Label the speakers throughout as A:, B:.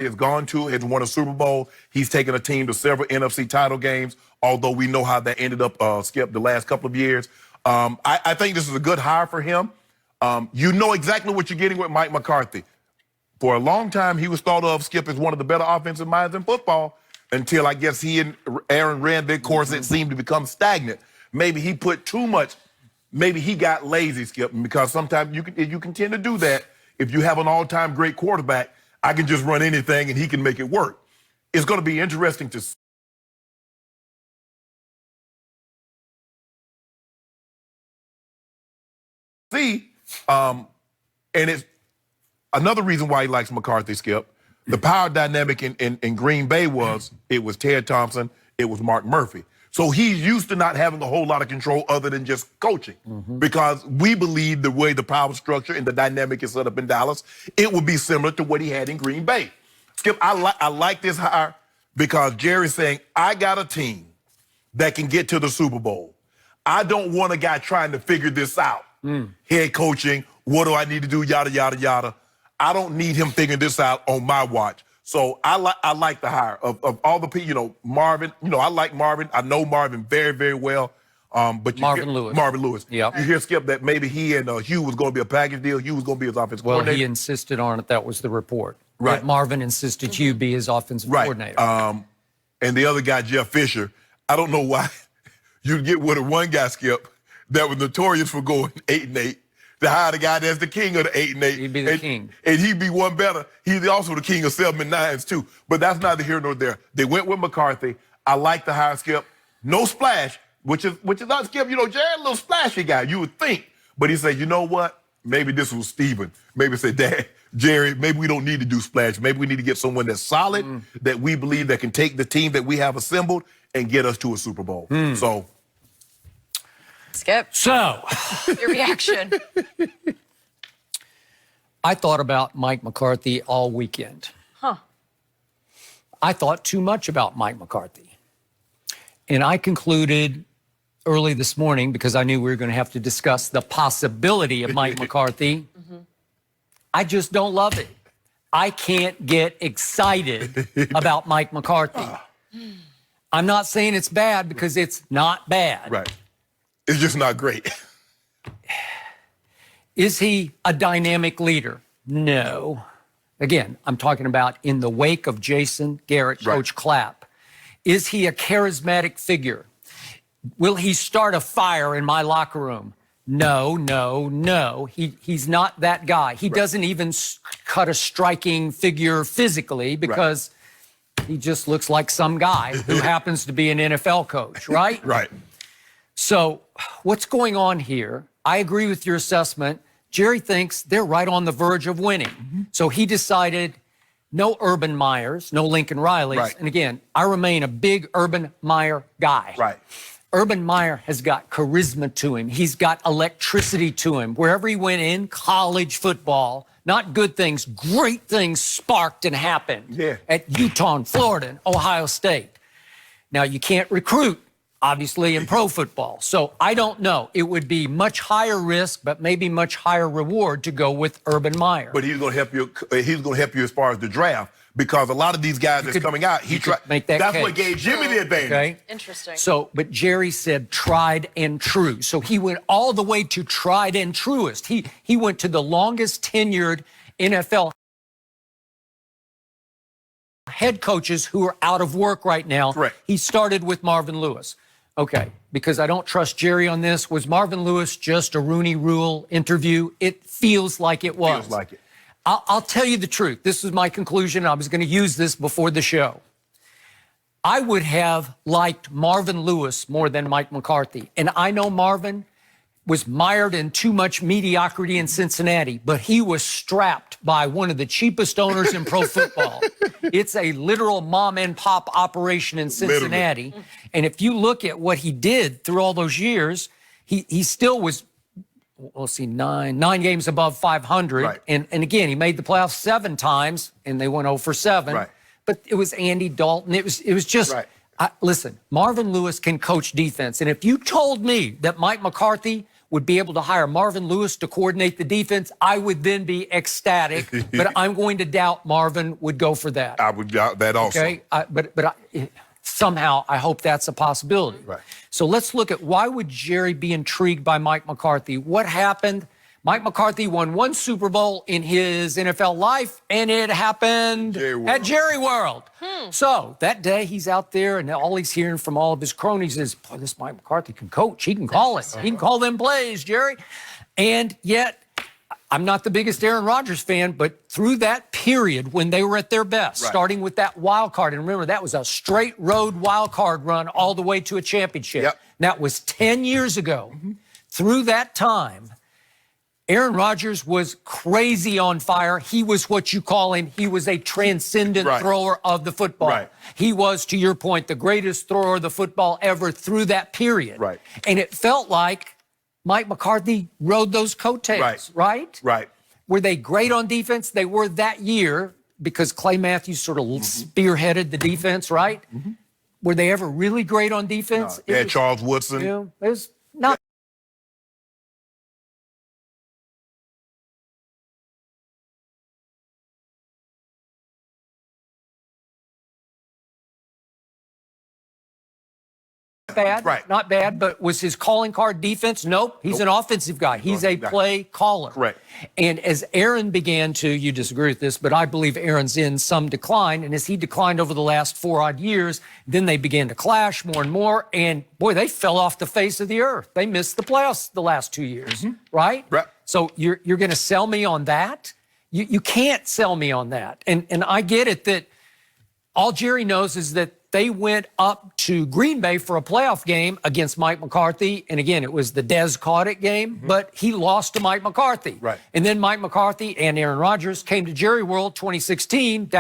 A: has gone to, has won a Super Bowl. He's taken a team to several NFC title games, although we know how that ended up, Skip, the last couple of years. I think this is a good hire for him. You know exactly what you're getting with Mike McCarthy. For a long time, he was thought of, Skip, as one of the better offensive minds in football until I guess he and Aaron ran their course. It seemed to become stagnant. Maybe he put too much, maybe he got lazy, Skip, because sometimes you can tend to do that. If you have an all-time great quarterback, I can just run anything and he can make it work. It's going to be interesting to see. And it's another reason why he likes McCarthy, Skip. The power dynamic in Green Bay was, it was Ted Thompson, it was Mark Murphy. So he's used to not having a whole lot of control other than just coaching. Because we believe the way the power structure and the dynamic is set up in Dallas, it would be similar to what he had in Green Bay. Skip, I like this hire because Jerry's saying, I got a team that can get to the Super Bowl. I don't want a guy trying to figure this out. Head coaching, what do I need to do, yada, yada, yada. I don't need him figuring this out on my watch. So I like the hire of all the people, Marvin, I like Marvin. I know Marvin very, very well. But
B: Marvin Lewis.
A: Yep. You hear, Skip, that maybe he and Hugh was going to be a package deal. Hugh was going to be his offensive coordinator.
B: Well, he insisted on it. That was the report.
A: Right.
B: That Marvin insisted Hugh be his offensive coordinator.
A: And the other guy, Jeff Fisher, I don't know why you get with one guy, Skip, that was notorious for going 8-8. To hire the guy that's the king of the 8-8.
B: He'd be the king.
A: And he'd be one better. He's also the king of 7-9s, too. But that's neither here nor there. They went with McCarthy. I like the hire, Skip. No splash, which is not, Skip. Jared, a little splashy guy, you would think. But he said, you know what? Maybe this was Steven. Maybe said, Dad, Jerry, maybe we don't need to do splash. Maybe we need to get someone that's solid, that we believe that can take the team that we have assembled and get us to a Super Bowl. So...
C: Skip.
B: So,
C: your reaction.
B: I thought about Mike McCarthy all weekend.
C: Huh.
B: I thought too much about Mike McCarthy. And I concluded early this morning, because I knew we were going to have to discuss the possibility of Mike McCarthy, I just don't love it. I can't get excited about Mike McCarthy. I'm not saying it's bad because it's not bad.
A: Right. It's just not great.
B: Is he a dynamic leader? No. Again, I'm talking about in the wake of Jason Garrett, Coach Clapp. Is he a charismatic figure? Will he start a fire in my locker room? No, no, no. He's not that guy. He doesn't even cut a striking figure physically because he just looks like some guy who happens to be an NFL coach, right?
A: Right.
B: So what's going on here? I agree with your assessment. Jerry thinks they're right on the verge of winning. So he decided no Urban Meyers, no Lincoln Rileys. And again, I remain a big Urban Meyer guy. Urban Meyer has got charisma to him. He's got electricity to him. Wherever he went in college football, not good things, great things sparked and happened at Utah and Florida and Ohio State. Now, you can't recruit, obviously, in pro football. So I don't know. It would be much higher risk, but maybe much higher reward to go with Urban Meyer.
A: But he's going to help you. He's going to help you as far as the draft, because a lot of these guys that's coming out, that's what gave Jimmy the advantage.
B: Okay?
C: Interesting.
B: So, but Jerry said tried and true. So he went all the way to tried and truest. He went to the longest tenured NFL head coaches who are out of work right now. He started with Marvin Lewis. Okay, because I don't trust Jerry on this. Was Marvin Lewis just a Rooney Rule interview? It feels like it was.
A: Feels like it.
B: I'll tell you the truth. This is my conclusion. I was going to use this before the show. I would have liked Marvin Lewis more than Mike McCarthy. And I know Marvin was mired in too much mediocrity in Cincinnati, but he was strapped by one of the cheapest owners in pro football. It's a literal mom and pop operation in Cincinnati. Literally. And if you look at what he did through all those years, he still was, we'll see, nine games above 500. And again, he made the playoffs 7 times, and they went 0 for 7. But it was Andy Dalton. It was just, listen, Marvin Lewis can coach defense. And if you told me that Mike McCarthy would be able to hire Marvin Lewis to coordinate the defense, I would then be ecstatic. But I'm going to doubt Marvin would go for that.
A: I would doubt that also.
B: Okay, somehow I hope that's a possibility.
A: Right.
B: So let's look at why would Jerry be intrigued by Mike McCarthy? What happened? Mike McCarthy won one Super Bowl in his NFL life, and it happened at Jerry World. So that day he's out there, and all he's hearing from all of his cronies is, boy, this Mike McCarthy can coach. He can call it. He can call them plays, Jerry. And yet, I'm not the biggest Aaron Rodgers fan, but through that period when they were at their best, starting with that wild card, and remember, that was a straight road wild card run all the way to a championship.
A: Yep.
B: That was 10 years ago. Through that time, Aaron Rodgers was crazy on fire. He was what you call him. He was a transcendent thrower of the football.
A: Right.
B: He was, to your point, the greatest thrower of the football ever through that period.
A: Right.
B: And it felt like Mike McCarthy rode those coattails, right?
A: Right.
B: Were they great on defense? They were that year because Clay Matthews sort of spearheaded the defense, right? Were they ever really great on defense?
A: No. Charles Woodson.
B: You know, it was not. Bad, not bad, but was his calling card defense? Nope. He's an offensive guy. He's a play caller.
A: Correct.
B: And as Aaron began to, you disagree with this, but I believe Aaron's in some decline. And as he declined over the last 4 odd years, then they began to clash more and more. And boy, they fell off the face of the earth. They missed the playoffs the last 2 years, right?
A: Right.
B: So you're going to sell me on that? You can't sell me on that. And I get it that all Jerry knows is that they went up to Green Bay for a playoff game against Mike McCarthy. And again, it was the Dez caught it game, but he lost to Mike McCarthy.
A: Right.
B: And then Mike McCarthy and Aaron Rodgers came to Jerry World 2016,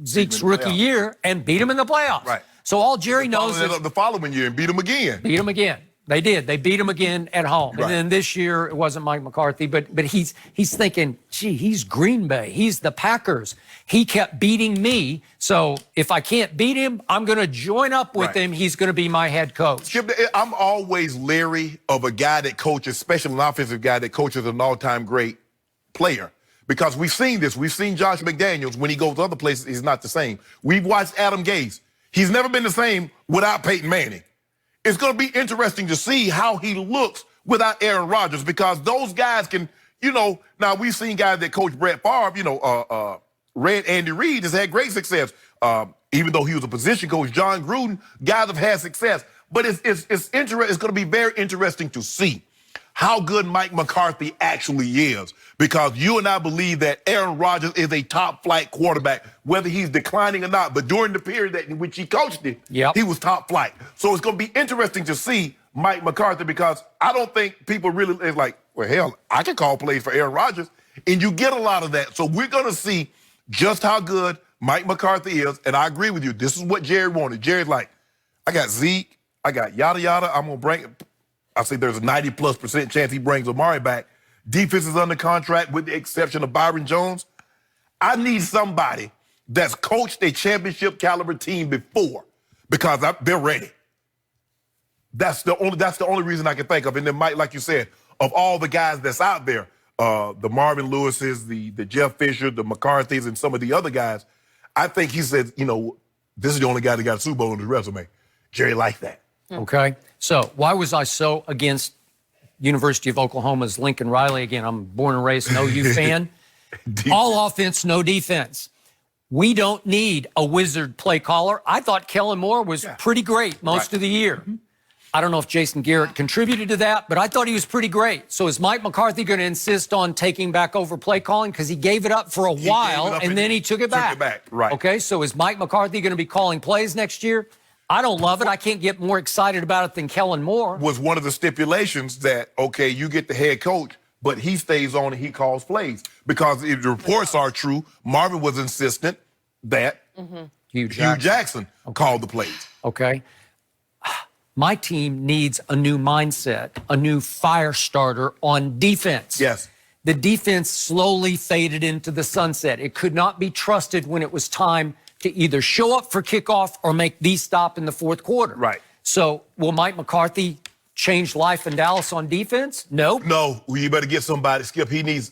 B: Zeke's rookie year, and beat him in the playoffs.
A: Right.
B: So all Jerry knows is
A: the following year and beat him again.
B: Beat him again. They did. They beat him again at home.
A: Right.
B: And then this year, it wasn't Mike McCarthy, but he's thinking, gee, he's Green Bay. He's the Packers. He kept beating me. So if I can't beat him, I'm going to join up with him. He's going to be my head coach.
A: Skip, I'm always leery of a guy that coaches, especially an offensive guy that coaches an all-time great player. Because we've seen this. We've seen Josh McDaniels. When he goes to other places, he's not the same. We've watched Adam Gase. He's never been the same without Peyton Manning. It's going to be interesting to see how he looks without Aaron Rodgers, because those guys can, now we've seen guys that coach Brett Favre, Andy Reid has had great success. Even though he was a position coach, John Gruden, guys have had success. But it's going to be very interesting to see how good Mike McCarthy actually is, because you and I believe that Aaron Rodgers is a top-flight quarterback, whether he's declining or not. But during the period in which he coached it, he was top-flight. So it's going to be interesting to see Mike McCarthy, because I don't think people really is like, well, hell, I can call plays for Aaron Rodgers, and you get a lot of that. So we're going to see just how good Mike McCarthy is, and I agree with you. This is what Jerry wanted. Jerry's like, I got Zeke, I got yada yada. I'm going to bring – I say there's a 90+% chance he brings Amari back. Defense is under contract with the exception of Byron Jones. I need somebody that's coached a championship caliber team before, because they're ready. That's the only reason I can think of. And then Mike, like you said, of all the guys that's out there, the Marvin Lewises, the Jeff Fisher, the McCarthys, and some of the other guys, I think he said, this is the only guy that got a Super Bowl on his resume. Jerry liked that.
B: Okay. So why was I so against University of Oklahoma's Lincoln Riley? Again, I'm born and raised an OU fan. All offense, no defense. We don't need a wizard play caller. I thought Kellen Moore was pretty great most of the year. I don't know if Jason Garrett contributed to that, but I thought he was pretty great. So is Mike McCarthy going to insist on taking back over play calling? Because he gave it up for a while, and then he took it back.
A: Right.
B: Okay, so is Mike McCarthy going to be calling plays next year? I don't love it. I can't get more excited about it than Kellen Moore.
A: Was one of the stipulations that, okay, you get the head coach, but he stays on and he calls plays. Because if the reports are true, Marvin was insistent that Hugh Jackson called the plays.
B: Okay. My team needs a new mindset, a new fire starter on defense.
A: Yes.
B: The defense slowly faded into the sunset. It could not be trusted when it was time to either show up for kickoff or make the stop in the fourth quarter.
A: Right.
B: So will Mike McCarthy changed life in Dallas on defense? Nope.
A: No, well, you better get somebody, Skip. He needs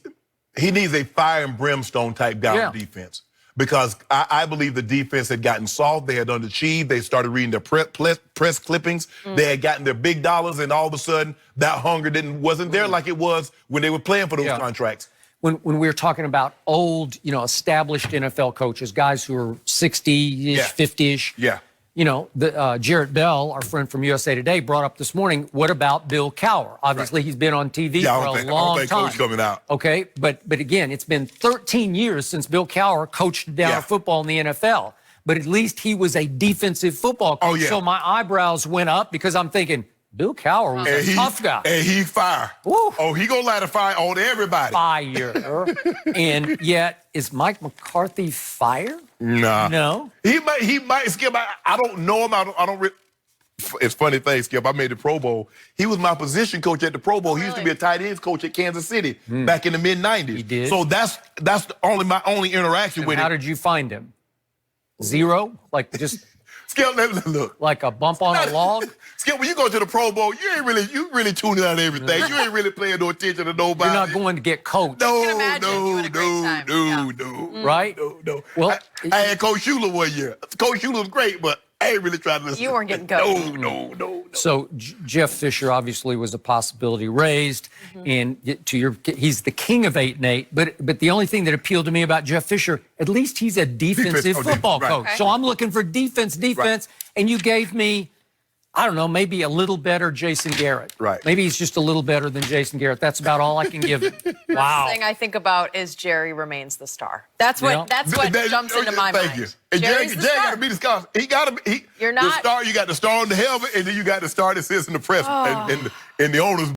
A: a fire and brimstone type guy
B: Yeah.
A: on defense. Because I believe the defense had gotten soft. They had underachieved. They started reading their press clippings. They had gotten their big dollars, and all of a sudden, that hunger wasn't there like it was when they were playing for those contracts.
B: When we were talking about old, established NFL coaches, guys who are 60-ish, 50-ish.
A: Yeah.
B: Jarrett Bell, our friend from USA Today, brought up this morning, what about Bill Cowher? Obviously, he's been on TV for a long time.
A: I don't think Coach coming out.
B: Okay, but again, it's been 13 years since Bill Cowher coached down football in the NFL. But at least he was a defensive football coach. So my eyebrows went up because I'm thinking, Bill Cowher was a tough guy.
A: And he fire.
B: Woo.
A: Oh, he gonna light a fire on everybody.
B: Fire. And yet, is Mike McCarthy fire?
A: Nah.
B: No.
A: He might, Skip. I don't know him. I don't. It's funny thing, Skip. I made the Pro Bowl. He was my position coach at the Pro Bowl. He used to be a tight ends coach at Kansas City back in the mid-90s.
B: He did.
A: So that's my only interaction with him.
B: How did you find him? Zero? Like just
A: Skip, look.
B: like a bump on a log?
A: Skip, when you go to the Pro Bowl, you really tuning out everything. You ain't really paying no attention to nobody.
B: You're not going to get coached.
A: No,
C: can imagine you had a great time.
A: no.
B: Right?
A: No.
B: Well,
A: I had Coach Schuler one year. Coach Schuler was great, but I ain't really trying to listen.
C: You weren't getting coached.
A: No.
B: So Jeff Fisher obviously was a possibility raised, and he's the king of 8-8. But the only thing that appealed to me about Jeff Fisher, at least he's a defensive football coach.
A: Right.
B: So I'm looking for defense, and you gave me, I don't know, maybe a little better Jason Garrett.
A: Right.
B: Maybe he's just a little better than Jason Garrett. That's about all I can give him. Wow.
C: The thing I think about is Jerry remains the star. That's what jumps into my
A: Thank
C: mind.
A: you. And
C: Jerry's
A: Jerry
C: the star.
A: got to be the star. He got to be.
C: You're not.
A: The star. You got the star on the helmet, and then you got the star that sits in the press and the owners.